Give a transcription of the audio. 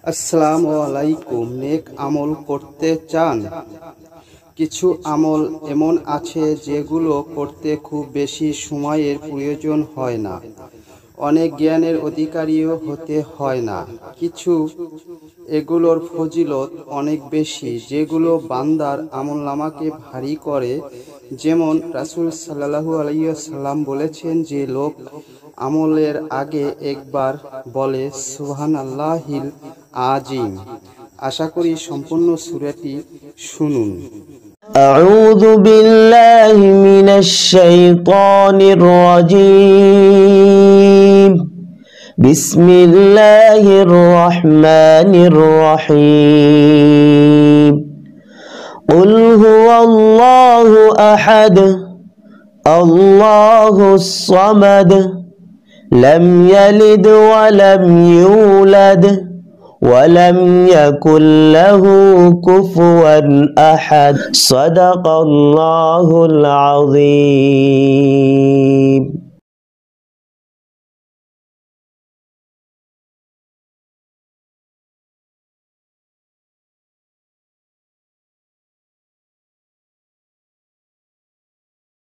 আসসালামু আলাইকুম। নেক আমল করতে চান? কিছু আমল এমন আছে যেগুলো করতে খুব বেশি সময়ের প্রয়োজন হয় না, অনেক জ্ঞানের অধিকারীও হতে হয় না। কিছু এগুলোর ফজিলত অনেক বেশি, যেগুলো বান্দার আমলনামাকে ভারী করে। যেমন রাসূল সাল্লাল্লাহু আলাইহি ওয়াসাল্লাম বলেছেন যে লোক আমলের আগে একবার বলে সুবহানাল্লাহিল আজিম। আশা করি সম্পূর্ণ সূরাটি শুনুন। أعوذ بالله من الشيطان الرجيم. بسم الله الرحمن الرحيم. قل هو الله أحد الله الصمد لم يلد ولم يولد ولم يكن له كفوا أحد. صدق الله العظيم.